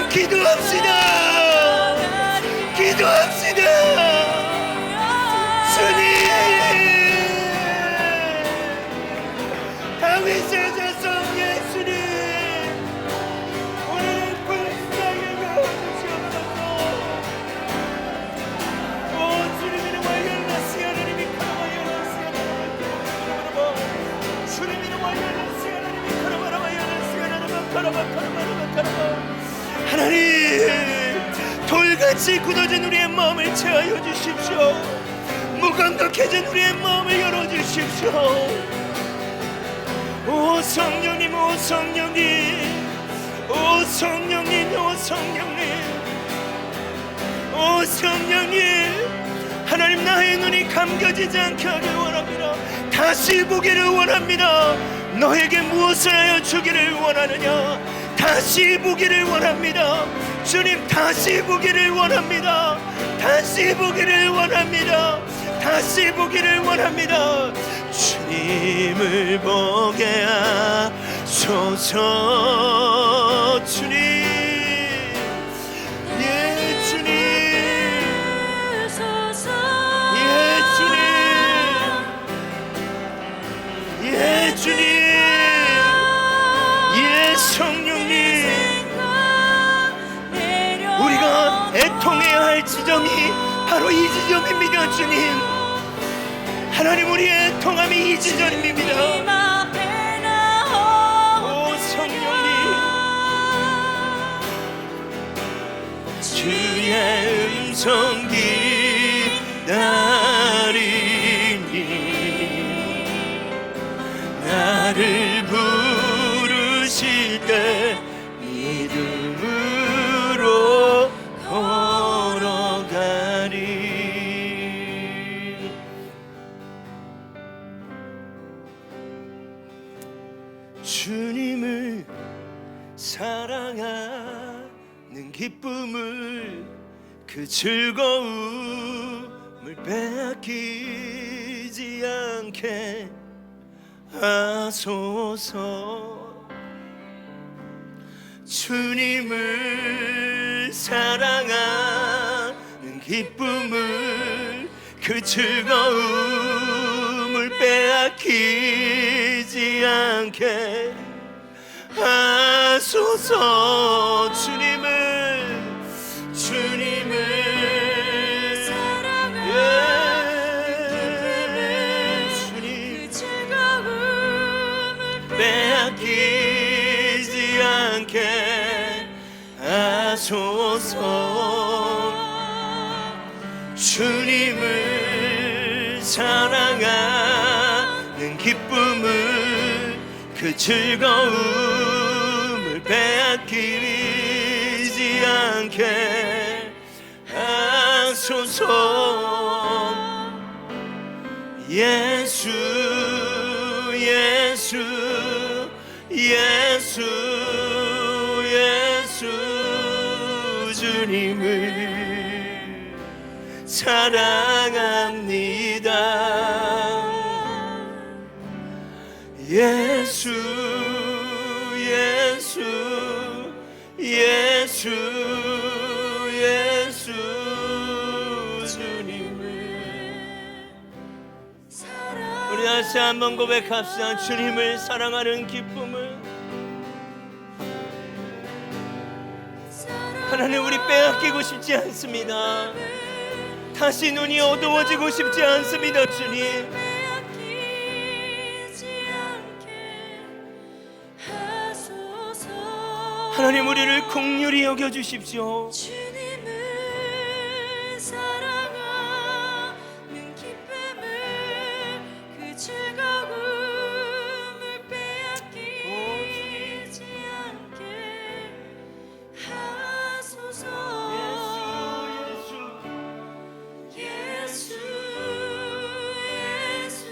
A: 기도합시다. 기도합시다. 주님, 다윗의 자손 예수님, 오늘 다시 굳어진 우리의 마음을 채하여 주십시오. 무감각해진 우리의 마음을 열어주십시오. 오 성령님, 오 성령님, 오 성령님, 오 성령님, 오 성령님, 하나님 나의 눈이 감겨지지 않게 하길 원합니다. 다시 보기를 원합니다. 너에게 무엇을 하여 주기를 원하느냐? 다시 보기를 원합니다. 주님, 다시 보기를 원합니다. 다시 보기를 원합니다. 다시 보기를 원합니다. 주님을 보게 하소서. 주님, 예 주님, 예 주님, 예 주님, 예 성령님, 우리가 애통해야 할 지점이 바로 이 지점입니다. 주님, 하나님, 우리의 애통함이 이 지점입니다. 오 성령님, 주의 음성 기다리니 나를 부르실 때 믿음으로 걸어가리. 주님을 사랑하는 기쁨을, 그 즐거움을 빼앗기지 않게 하소서. 주님을 사랑하는 기쁨을, 그 즐거움을 빼앗기지 않게 하소서. 주님을 사랑하는 주님, 그 즐거움을 빼앗기지 않게 하소서. 주님을 사랑하는 기쁨을, 그 즐거움을 빼앗기지 않게 하소서. 예수, 예수, 예수, 예수, 주님을 사랑합니다. 예수, 예수, 예수, 예수, 주님을 우리 다시 한번 고백합시다. 주님을 사랑하는 기쁨을. 하나님, 우리 빼앗기고 싶지 않습니다. 다시 눈이 어두워지고 싶지 않습니다. 주님, 하나님, 우리를 긍휼히 여겨주십시오.
B: 주님을 사랑하는 기쁨을, 그 즐거움을 빼앗기지 않게 하소서. 예수, 예수, 예수,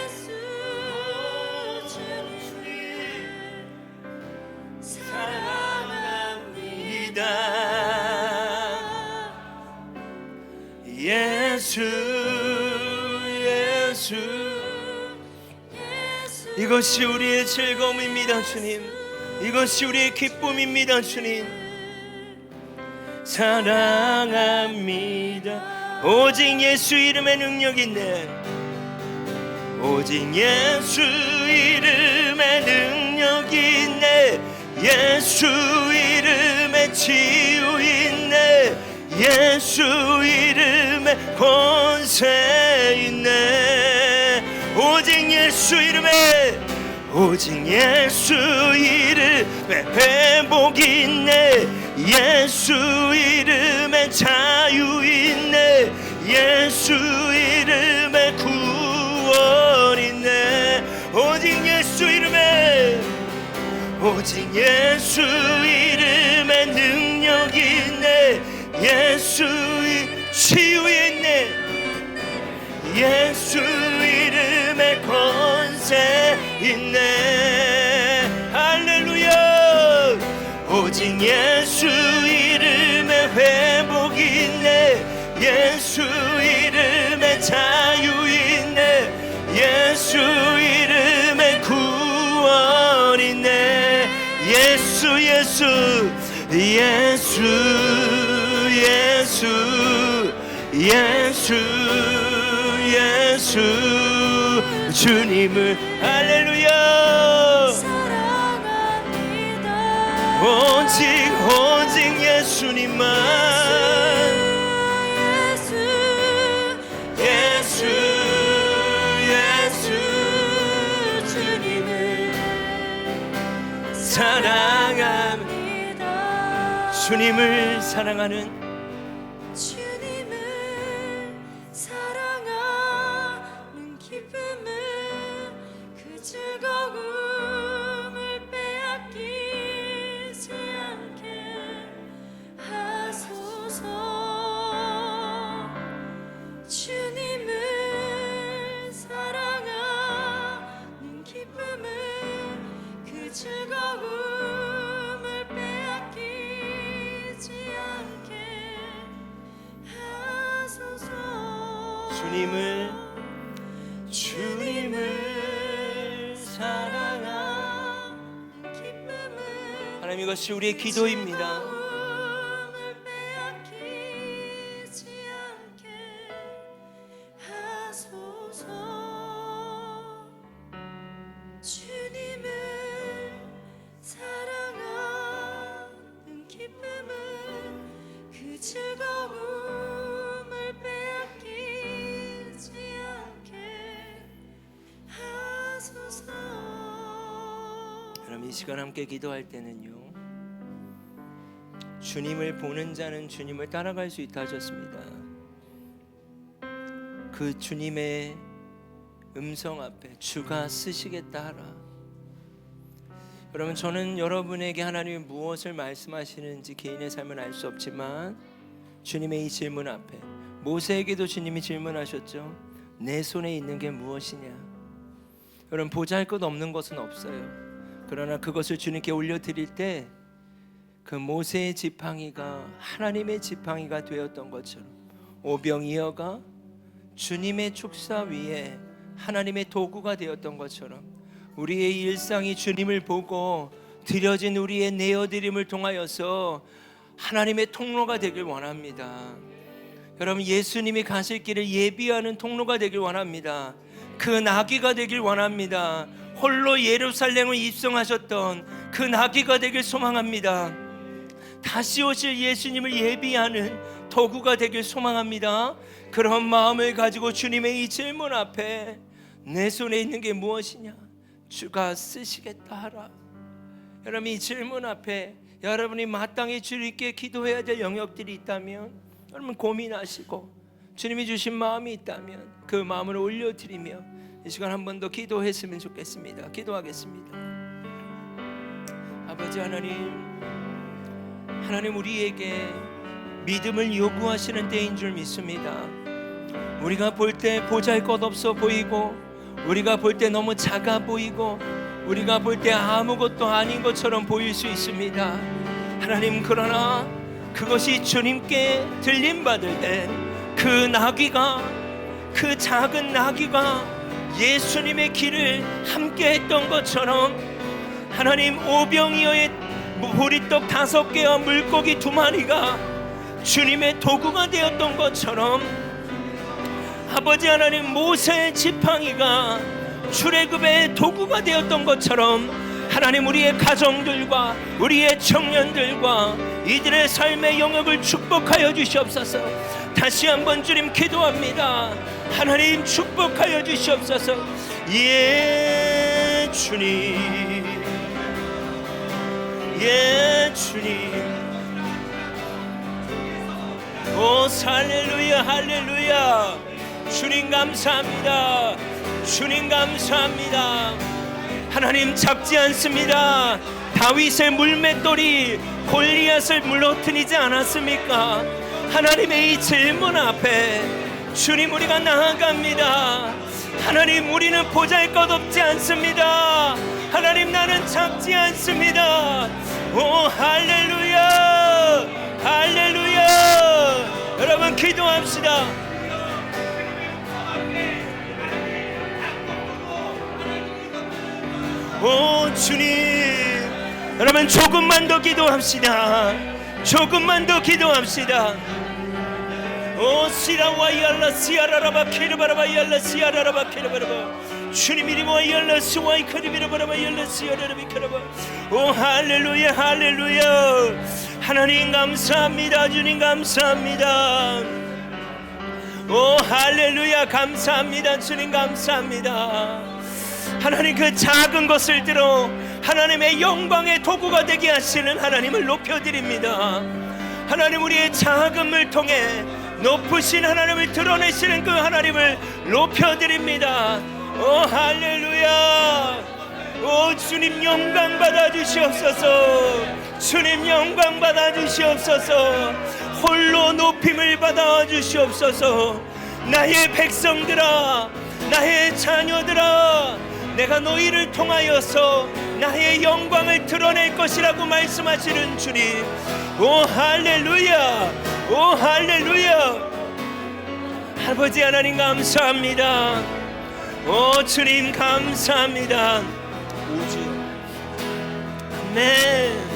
B: 예수, 주님을 사랑합니다.
A: 예수, 예수, 이것이 우리의 즐거움입니다. 주님, 이것이 우리의 기쁨입니다. 주님, 사랑합니다. 오직 예수 이름에 능력 있네. 오직 예수 이름에 능력 있네. 예수 이름에 치유 있네. 예수 이름에 권세 있네. 오직 예수 이름에, 오직 예수 이름에 회복 있네. 예수 이름에 자유 있네. 예수 이름에 구원 있네. 오직 예수 이름에, 오직 예수 이름에 능력 있네. 예수 치유 있네. 예수 이름에 권세 있네. 할렐루야. 오직 예수 이름에 회복 있네. 예수 이름에 자유 있네. 예수 이름에 구원 있네. 예수 예수 예수 예수 예수 예수 주님을 할렐루야
B: 사랑합니다.
A: 오직 예수님만 예수 주님을 사랑합니다. 주님을 사랑하는
B: 주님을 사랑하는 기쁨을 그 즐거움을 빼앗기지 않게 하소서. 주님을 사랑하는 기쁨을 그 즐거움을 빼앗기지 않게 하소서.
A: 주님을 사랑하는
B: 기쁨을
A: 하나님, 이것이 우리의 기도입니다.
B: 즐거움을 빼앗기지 않게 하소서. 주님을 사랑하는 기쁨을 그 즐거움을 빼앗기지 않게 하소서.
A: 여러분, 이 시간 함께 기도할 때는요, 주님을 보는 자는 주님을 따라갈 수 있다 하셨습니다. 그 주님의 음성 앞에 주가 쓰시겠다 하라. 여러분, 저는 여러분에게 하나님이 무엇을 말씀하시는지 개인의 삶은 알 수 없지만 주님의 이 질문 앞에, 모세에게도 주님이 질문하셨죠. 내 손에 있는 게 무엇이냐. 여러분, 보잘것없는 것은 없어요. 그러나 그것을 주님께 올려드릴 때 그 모세의 지팡이가 하나님의 지팡이가 되었던 것처럼, 오병이어가 주님의 축사 위에 하나님의 도구가 되었던 것처럼, 우리의 일상이 주님을 보고 드려진 우리의 내어드림을 통하여서 하나님의 통로가 되길 원합니다. 여러분, 예수님이 가실 길을 예비하는 통로가 되길 원합니다. 그 나귀가 되길 원합니다. 홀로 예루살렘을 입성하셨던 그 나귀가 되길 소망합니다. 다시 오실 예수님을 예비하는 도구가 되길 소망합니다. 그런 마음을 가지고 주님의 이 질문 앞에 내 손에 있는 게 무엇이냐, 주가 쓰시겠다 하라. 여러분, 이 질문 앞에 여러분이 마땅히 주님께 기도해야 될 영역들이 있다면, 여러분 고민하시고 주님이 주신 마음이 있다면 그 마음을 올려드리며 이 시간 한 번 더 기도했으면 좋겠습니다. 기도하겠습니다. 아버지 하나님, 우리에게 믿음을 요구하시는 때인 줄 믿습니다. 우리가 볼 때 보잘것없어 보이고, 우리가 볼 때 너무 작아 보이고, 우리가 볼 때 아무것도 아닌 것처럼 보일 수 있습니다. 하나님, 그러나 그것이 주님께 들림받을 때 그 나귀가, 그 작은 나귀가 예수님의 길을 함께 했던 것처럼, 하나님, 오병이어의 보리떡 5개와 물고기 2마리가 주님의 도구가 되었던 것처럼, 아버지 하나님, 모세의 지팡이가 출애굽의 도구가 되었던 것처럼, 하나님, 우리의 가정들과 우리의 청년들과 이들의 삶의 영역을 축복하여 주시옵소서. 다시 한번 주님 기도합니다. 하나님, 축복하여 주시옵소서. 예수 예 주님, 예 주님. 오 할렐루야 할렐루야. 주님 감사합니다. 주님 감사합니다. 하나님 작지 않습니다. 다윗의 물맷돌이 골리앗을 물러뜨리지 않았습니까? 하나님의 이 질문 앞에 주님 우리가 나아갑니다. 하나님 우리는 보잘것없지 않습니다. 하나님 나는 작지 않습니다. 오 할렐루야 할렐루야. 여러분 기도합시다. 오 주님, 여러분 조금만 더 기도합시다. 조금만 더 기도합시다. 오 시라와 이알라 시아라라바 키르바라바 이알라 시아라라바 키르바라바. 주님 이리와 이알라 스와이 크리비라바라바 이알라 시아라라비 키르바. 오 할렐루야 할렐루야. 하나님 감사합니다. 주님 감사합니다. 오 할렐루야 감사합니다. 주님 감사합니다. 하나님 그 작은 것을 들어 하나님의 영광의 도구가 되게 하시는 하나님을 높여드립니다. 하나님 우리의 작음을 통해 높으신 하나님을 드러내시는 그 하나님을 높여드립니다. 오 할렐루야. 오 주님 영광 받아 주시옵소서. 주님 영광 받아 주시옵소서. 홀로 높임을 받아 주시옵소서. 나의 백성들아, 나의 자녀들아, 내가 너희를 통하여서 나의 영광을 드러낼 것이라고 말씀하시는 주님. 오 할렐루야 오 할렐루야. 아버지 하나님 감사합니다. 오 주님 감사합니다. 아멘.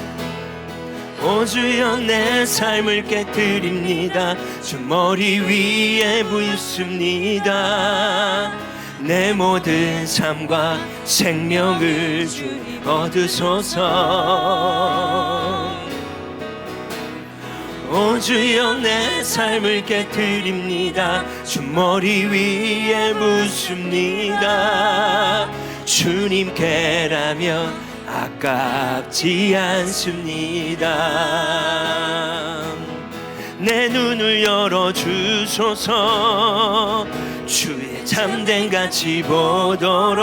A: 오 주여 내 삶을 깨뜨립니다. 주 머리 위에 붓습니다. 내 모든 삶과 생명을 주님 얻으소서. 오 주여 내 삶을 깨뜨립니다. 주 머리 위에 붓습니다. 주님께라면 아깝지 않습니다. 내 눈을 열어주소서. 주의 참된 가치 보도록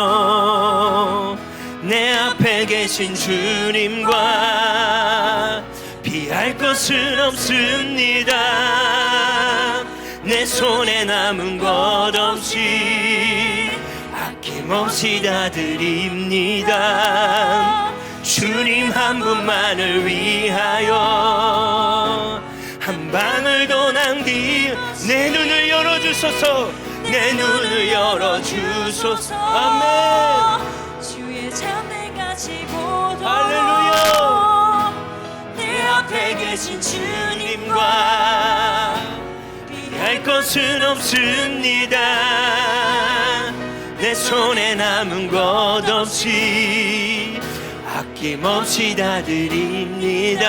A: 내 앞에 계신 주님과 피할 것은 없습니다. 내 손에 남은 것 없이 아낌없이 다 드립니다. 주님 한 분만을 위하여 한 방울도 낭비. 내 눈을 열어주소서. 내 눈을 열어주소서. 아멘.
B: 주의 참된 가치 보도록
A: 할렐루야.
B: 내 앞에 계신 주님과
A: 피할 것은 없습니다. 내 손에 남은 것 없이 아낌없이 다 드립니다.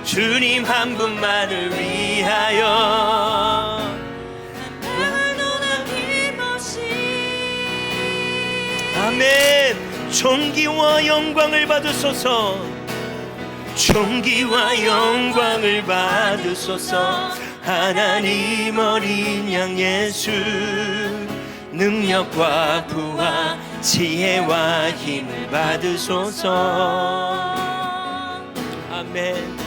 A: 주님 한 분만을 위하여
B: 오늘도 남김없이.
A: 아멘. 존귀와 영광을 받으소서. 존귀와 영광을 받으소서. 하나님 어린 양 예수, 능력과 부와 지혜와 힘을 받으소서. 아멘.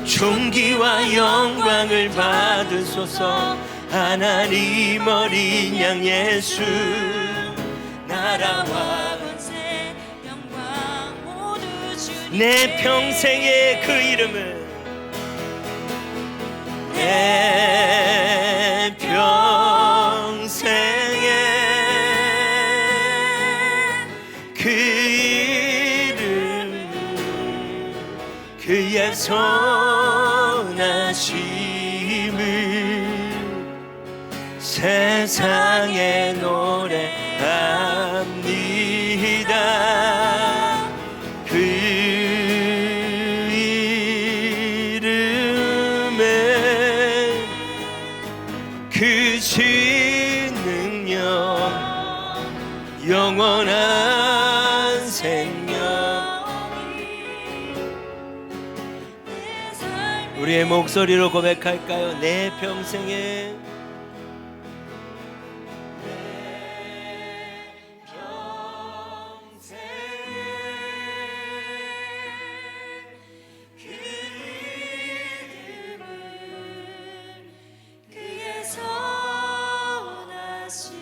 A: 존귀와 영광을 받으소서. 하나님 어린 양 예수, 나라와
B: 권세 영광 모두 주님.
A: 내 평생의 그 이름을, 내 평생의 그 이름, 그의 선하심을 세상에 노래합니다. 그 이름에 크신 능력 영원한 우리의 목소리로 고백할까요? 내 평생에
B: 그의 선하심을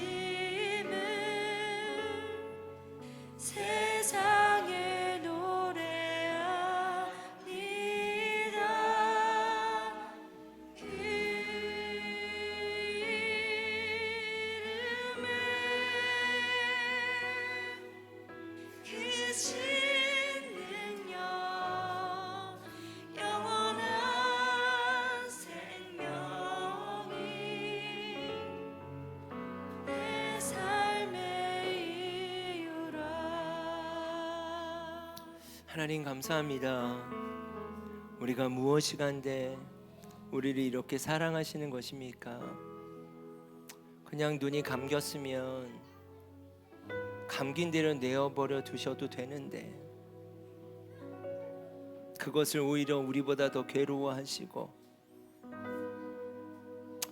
B: 세상에 노래합니다. 그 이름을 크신 능력 영원한 생명이 내 삶의 이유라.
A: 하나님 감사합니다. 우리가 무엇이 간데 우리를 이렇게 사랑하시는 것입니까? 그냥 눈이 감겼으면 감긴 대로 내어버려 두셔도 되는데 그것을 오히려 우리보다 더 괴로워하시고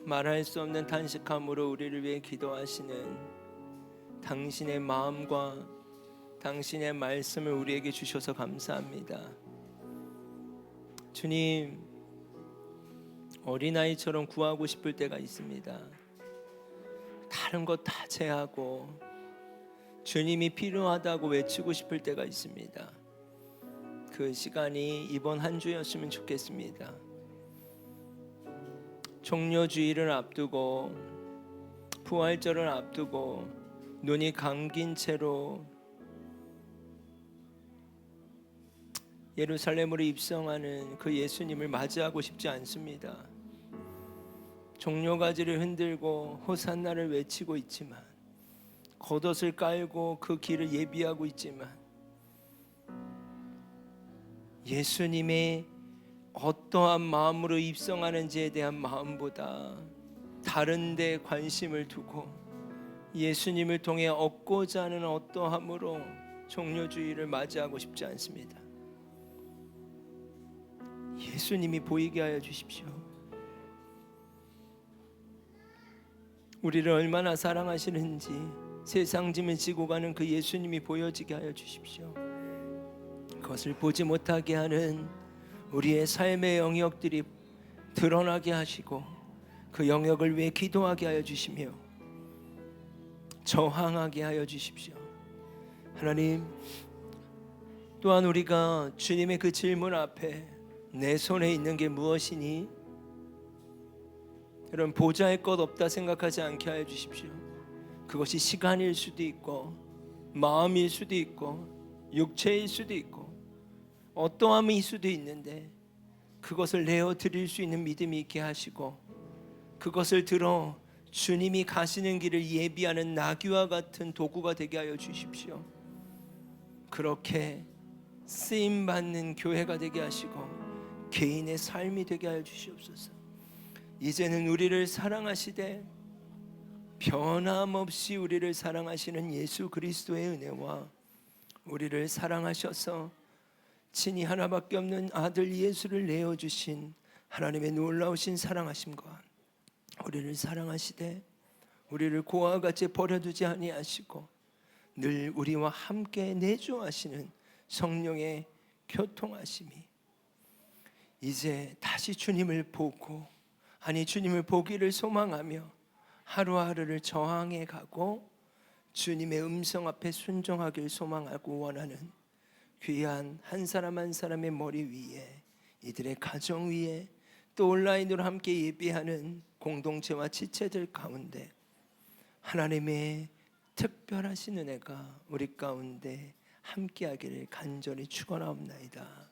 A: 말할 수 없는 탄식함으로 우리를 위해 기도하시는 당신의 마음과 당신의 말씀을 우리에게 주셔서 감사합니다. 주님, 어린아이처럼 구하고 싶을 때가 있습니다. 다른 것 다 제하고 주님이 필요하다고 외치고 싶을 때가 있습니다. 그 시간이 이번 한 주였으면 좋겠습니다. 종료주의를 앞두고 부활절을 앞두고 눈이 감긴 채로 예루살렘으로 입성하는 그 예수님을 맞이하고 싶지 않습니다. 종려가지를 흔들고 호산나를 외치고 있지만 겉옷을 깔고 그 길을 예비하고 있지만 예수님의 어떠한 마음으로 입성하는지에 대한 마음보다 다른 데 관심을 두고 예수님을 통해 얻고자 하는 어떠함으로 종려주의를 맞이하고 싶지 않습니다. 예수님이 보이게 하여 주십시오. 우리를 얼마나 사랑하시는지 세상 짐을 지고 가는 그 예수님이 보여지게 하여 주십시오. 그것을 보지 못하게 하는 우리의 삶의 영역들이 드러나게 하시고 그 영역을 위해 기도하게 하여 주시며 저항하게 하여 주십시오. 하나님, 또한 우리가 주님의 그 질문 앞에 내 손에 있는 게 무엇이니? 이런 보잘 것 없다 생각하지 않게 하여 주십시오. 그것이 시간일 수도 있고 마음일 수도 있고 육체일 수도 있고 어떠함일 수도 있는데 그것을 내어 드릴 수 있는 믿음이 있게 하시고 그것을 들어 주님이 가시는 길을 예비하는 나귀와 같은 도구가 되게 하여 주십시오. 그렇게 쓰임받는 교회가 되게 하시고 개인의 삶이 되게 하여 주시옵소서. 이제는 우리를 사랑하시되 변함없이 우리를 사랑하시는 예수 그리스도의 은혜와 우리를 사랑하셔서 친히 하나밖에 없는 아들 예수를 내어주신 하나님의 놀라우신 사랑하심과 우리를 사랑하시되 우리를 고아와 같이 버려두지 아니하시고 늘 우리와 함께 내주하시는 성령의 교통하심이 이제 다시 주님을 보고 주님을 보기를 소망하며 하루하루를 저항해 가고 주님의 음성 앞에 순종하길 소망하고 원하는 귀한 한 사람 한 사람의 머리 위에 이들의 가정 위에 또 온라인으로 함께 예배하는 공동체와 지체들 가운데 하나님의 특별하신 은혜가 우리 가운데 함께하기를 간절히 축원하옵나이다.